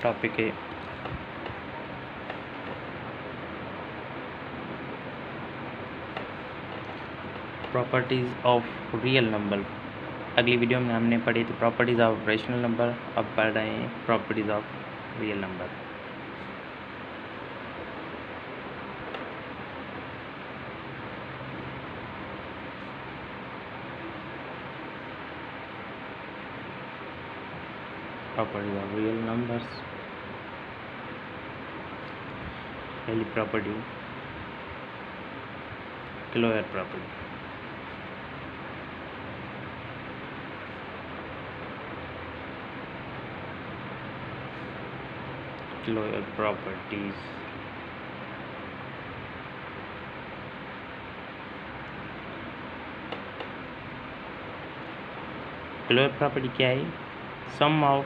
Topic है properties of real number. अगली video में हमने पढ़ी थी प्रॉपर्टीज़ ऑफ रेशनल नंबर, अब पढ़ रहे हैं properties of real number. Properties of real numbers. पहली property closure property. Closure properties closure property क्या है? Sum of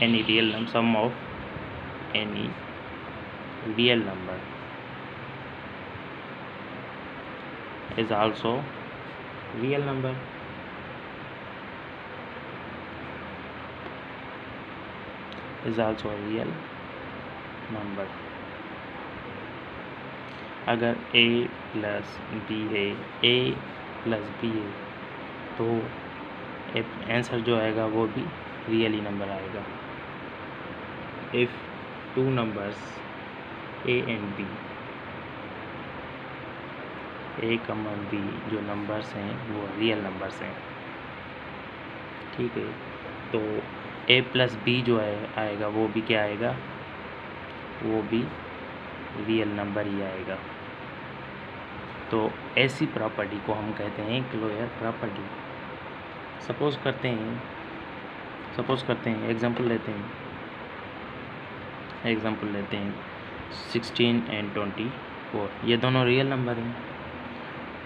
any real number, sum of any real number is also real number. Is also a real number. अगर a plus b है, a plus b है, तो answer जो आएगा वो भी रियली नंबर आएगा। If two numbers a and b, a कमा b जो नंबर्स हैं वो रियल नंबर्स हैं, ठीक है। तो a प्लस b जो आएगा वो भी क्या आएगा? वो भी रियल नंबर ही आएगा। तो ऐसी प्रॉपर्टी को हम कहते हैं क्लोयर प्रॉपर्टी। सपोज़ करते हैं एग्जांपल लेते हैं 16 एंड 24, ये दोनों रियल नंबर हैं।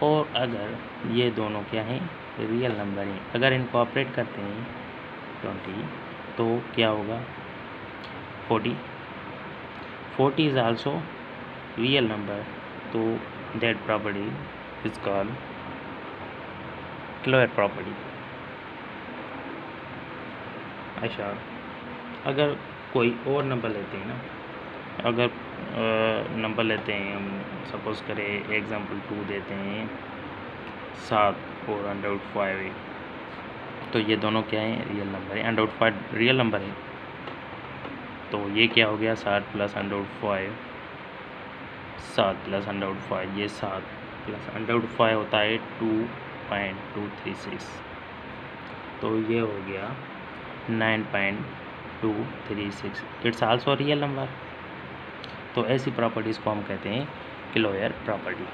और अगर ये दोनों क्या हैं? रियल नंबर हैं। अगर इनको ऑपरेट करते हैं 20, तो क्या होगा? 40 इज़ आल्सो रियल नंबर। तो that property is called closure property. अच्छा, अगर कोई और नंबर लेते हैं ना, अगर नंबर लेते हैं हम, सपोज़ करें एग्जांपल 2 देते हैं 7 और √5 है, तो ये दोनों क्या हैं? रियल नंबर है। √5 रियल नंबर है, तो ये क्या हो गया? 7 प्लस √5, 7 प्लस √5, ये 7 प्लस √5 होता है 2.236, तो ये हो गया 9.236। It's also real number. तो ऐसी प्रॉपर्टीज़ को हम कहते हैं क्लोयर प्रॉपर्टी।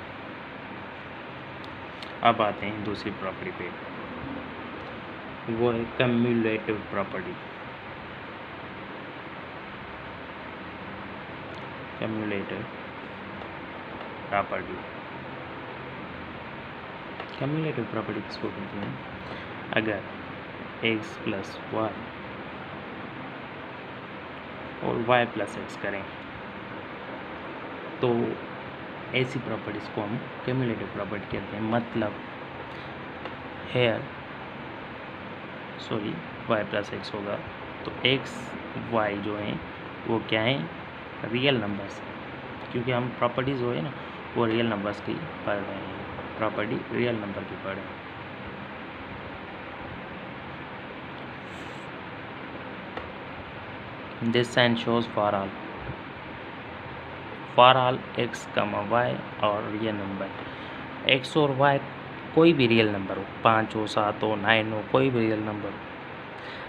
अब आते हैं दूसरी प्रॉपर्टी पे, वो है कम्युलेटिव प्रॉपर्टी। कम्युलेटिव प्रॉपर्टी किसको कहते हैं? अगर x प्लस वाई और y प्लस एक्स करें, तो ऐसी प्रॉपर्टीज़ को हम क्यूमुलेटिव प्रॉपर्टी कहते हैं। मतलब y प्लस एक्स होगा, तो x y जो हैं वो क्या हैं? रियल नंबर्स हैं, क्योंकि हम प्रॉपर्टीज़ जो है ना वो रियल नंबर्स की पढ़ रहे हैं, प्रॉपर्टी रियल नंबर की पढ़ रहे हैं। This sign shows for all x, y और रियल नंबर। x और y कोई भी रियल नंबर हो, 5 हो, 7 हो, 9 हो, कोई भी रियल नंबर हो।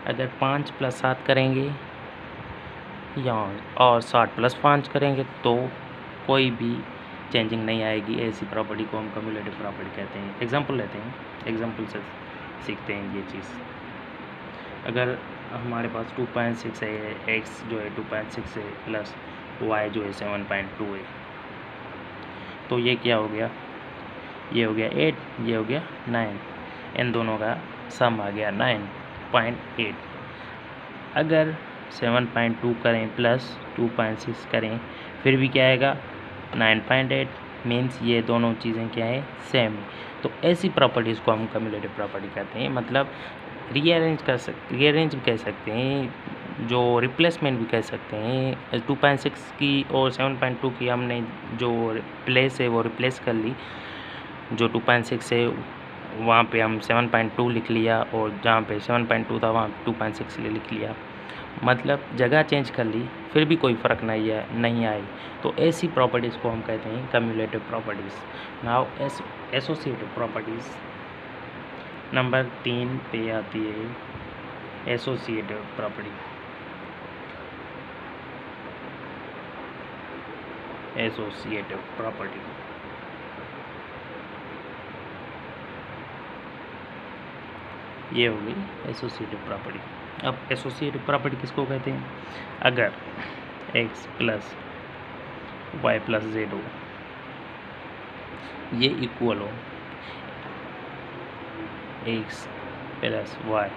अगर 5 प्लस 7 करेंगे या और 7 प्लस 5 करेंगे तो कोई भी चेंजिंग नहीं आएगी। ऐसी प्रॉपर्टी को हम कम्युलेटिव प्रॉपर्टी कहते हैं। एग्जांपल लेते हैं, एग्जांपल से सीखते हैं ये चीज़। अगर हमारे पास 2.6 है, x जो है 2.6 है, प्लस y जो है 7.2 है, तो ये क्या हो गया? ये हो गया 8, ये हो गया 9, इन दोनों का सम आ गया 9.8। अगर 7.2 करें प्लस 2.6 करें, फिर भी क्या आएगा? 9.8। मीन्स ये दोनों चीज़ें क्या है? सेम है। तो ऐसी प्रॉपर्टीज़ को हम कम्युलेटिव प्रॉपर्टी कहते हैं। मतलब रीअरेंज भी कह सकते हैं, जो रिप्लेसमेंट भी कह सकते हैं, 2.6 की और 7.2 की हमने जो प्लेस है वो रिप्लेस कर ली। जो 2.6 है वहाँ पे हम 7.2 लिख लिया, और जहाँ पे 7.2 था वहाँ 2.6 लिख लिया, मतलब जगह चेंज कर ली, फिर भी कोई फ़र्क नहीं आई। तो ऐसी प्रॉपर्टीज़ को हम कहते हैं cumulative properties. Now associative properties number 3 पे आती है एसोसिएटिव प्रॉपर्टी। एसोसिएटिव प्रॉपर्टी ये होगी एसोसिएटिव प्रॉपर्टी। अब एसोसिएटिव प्रॉपर्टी किसको कहते हैं? अगर x plus y plus z हो, ये इक्वल हो x plus y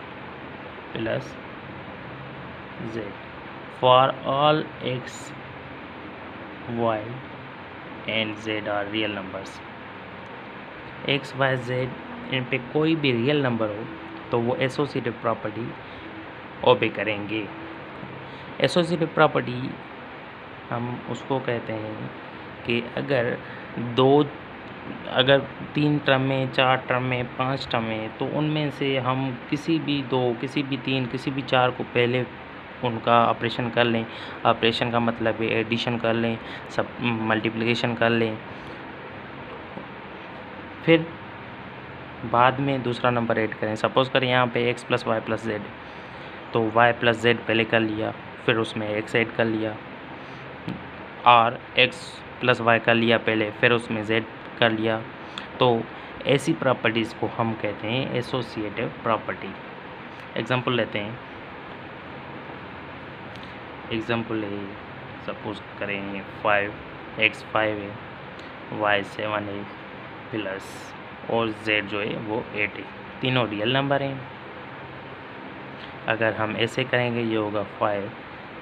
plus z for all x y and z are real numbers. x y z इन पे कोई भी रियल नंबर हो तो वो एसोसिएटिव प्रॉपर्टी ओबे करेंगे। एसोसिएटिव प्रॉपर्टी हम उसको कहते हैं कि अगर 3 टर्म में, 4 टर्म में, 5 टर्म में, तो उनमें से हम किसी भी 2, किसी भी 3, किसी भी 4 को पहले उनका ऑपरेशन कर लें। ऑपरेशन का मतलब है एडिशन कर लें, सब मल्टीप्लिकेशन कर लें, फिर बाद में दूसरा नंबर ऐड करें। सपोज़ करें यहाँ पे x plus y plus z, तो y प्लस जेड पहले कर लिया, फिर उसमें x ऐड कर लिया, और x प्लस वाई कर लिया पहले, फिर उसमें z कर लिया। तो ऐसी प्रॉपर्टीज़ को हम कहते हैं एसोसिएटिव प्रॉपर्टी। एग्जांपल लेते हैं। एग्जांपल है, सपोज करें 5x 5 है, y 7 है प्लस और z जो है वो 8 है। तीनों रियल नंबर हैं। अगर हम ऐसे करेंगे, ये होगा 5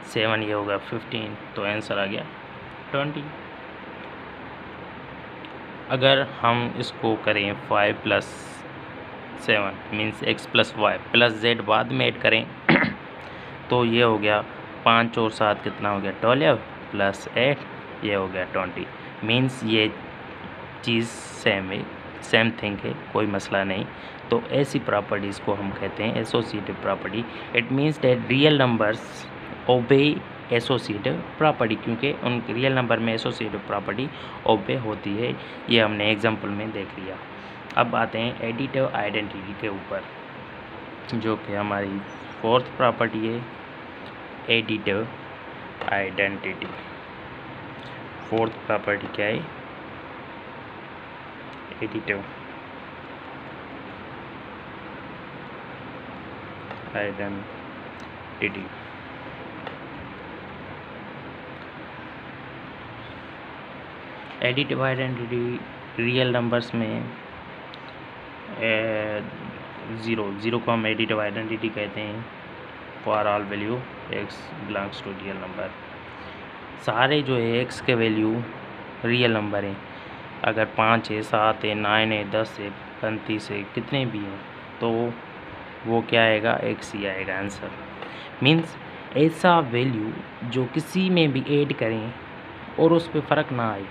7, ये होगा 15, तो आंसर आ गया 20। अगर हम इसको करें 5 plus 7 means x plus y plus z बाद में ऐड करें तो ये हो गया 5 और 7 कितना हो गया 12 प्लस 8, ये हो गया 20। मीन्स ये चीज़ सेम है, सेम थिंग है, कोई मसला नहीं। तो ऐसी प्रॉपर्टीज़ को हम कहते हैं associative property. It means that real numbers obey associative property, क्योंकि उन रियल नंबर में एसोसिएटिव प्रॉपर्टी ओबे होती है। ये हमने एग्जांपल में देख लिया। अब आते हैं एडिटिव आइडेंटिटी के ऊपर, जो कि हमारी 4th प्रॉपर्टी है, एडिटिव आइडेंटिटी। 4th प्रॉपर्टी क्या है? Additive identity. Additive identity real numbers में ज़ीरो को हम एडिटिव आइडेंटिटी कहते हैं for all value x belongs to real number. सारे जो है x के वैल्यू रियल नंबर हैं। अगर 5 है, 7 है, 9 है, 10 है, 35 है, कितने भी हैं, तो वो क्या आएगा? x ही आएगा आंसर। मीन्स ऐसा वैल्यू जो किसी में भी ऐड करें और उस पर फ़र्क ना आए,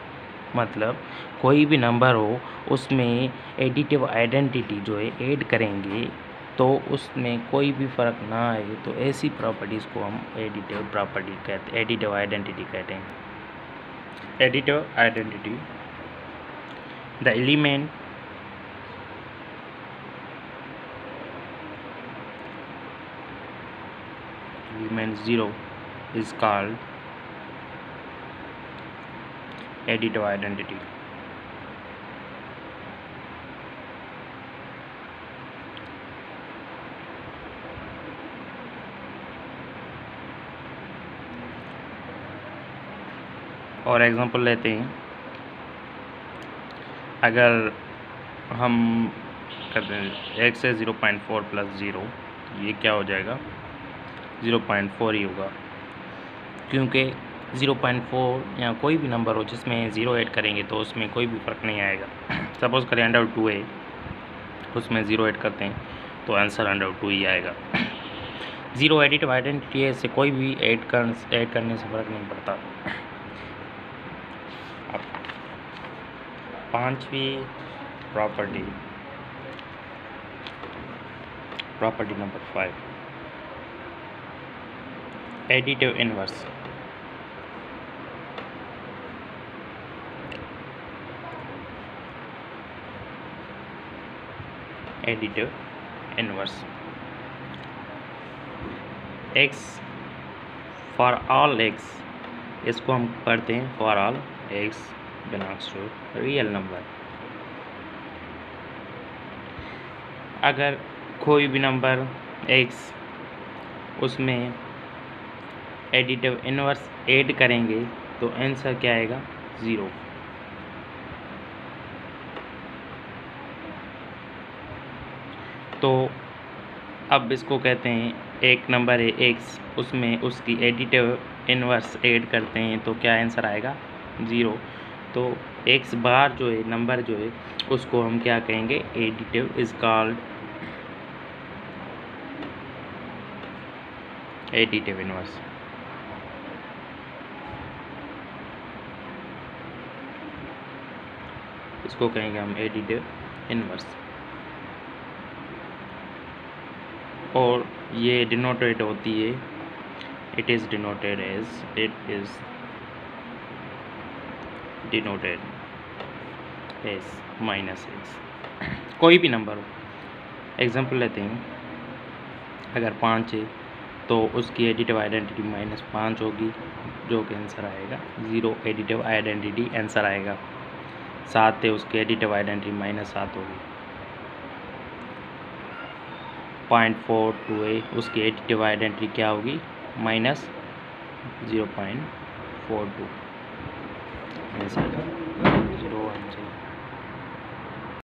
मतलब कोई भी नंबर हो उसमें एडिटिव आइडेंटिटी जो है ऐड करेंगे तो उसमें कोई भी फ़र्क ना आए, तो ऐसी प्रॉपर्टीज़ को हम एडिटिव प्रॉपर्टी कहते हैं, एडिटिव आइडेंटिटी कहते हैं। Additive identity, the element zero is called additive identity. और एग्जांपल लेते हैं। अगर हम कहते हैं x है 0.4 प्लस 0, ये क्या हो जाएगा? 0.4 ही होगा, क्योंकि 0.4 या कोई भी नंबर हो जिसमें 0 ऐड करेंगे तो उसमें कोई भी फ़र्क नहीं आएगा। सपोज़ करें √2 है, उसमें 0 ऐड करते हैं तो आंसर √2 ही आएगा। ज़ीरो एडिटिव आइडेंटिटी है, इससे कोई भी ऐड करने से फ़र्क नहीं पड़ता। अब 5वीं property number 5, additive inverse. Additive inverse x for all x, इसको हम पढ़ते हैं for all x belongs to real number. अगर कोई भी नंबर x उसमें एडिटिव इनवर्स ऐड करेंगे तो आंसर क्या आएगा? 0। तो अब इसको कहते हैं एक नंबर है x, उसमें उसकी एडिटिव इनवर्स ऐड करते हैं तो क्या आंसर आएगा? 0। तो x बार जो है नंबर जो है उसको हम क्या कहेंगे? Additive is called additive inverse. इसको कहेंगे हम एडिटिव इनवर्स। और ये डिनोटेड होती है, it is denoted as -x। कोई भी नंबर हो, एग्जांपल लेते हैं, अगर 5 है तो उसकी एडिटिव आइडेंटिटी -5 होगी, जो कि आंसर आएगा 0। एडिटिव आइडेंटिटी आंसर आएगा। 7 है, उसकी एडिटिव आइडेंटिटी -7 होगी। 0.42 है, उसकी एडिटिव आइडेंटिटी क्या होगी? -0.42 आंसर।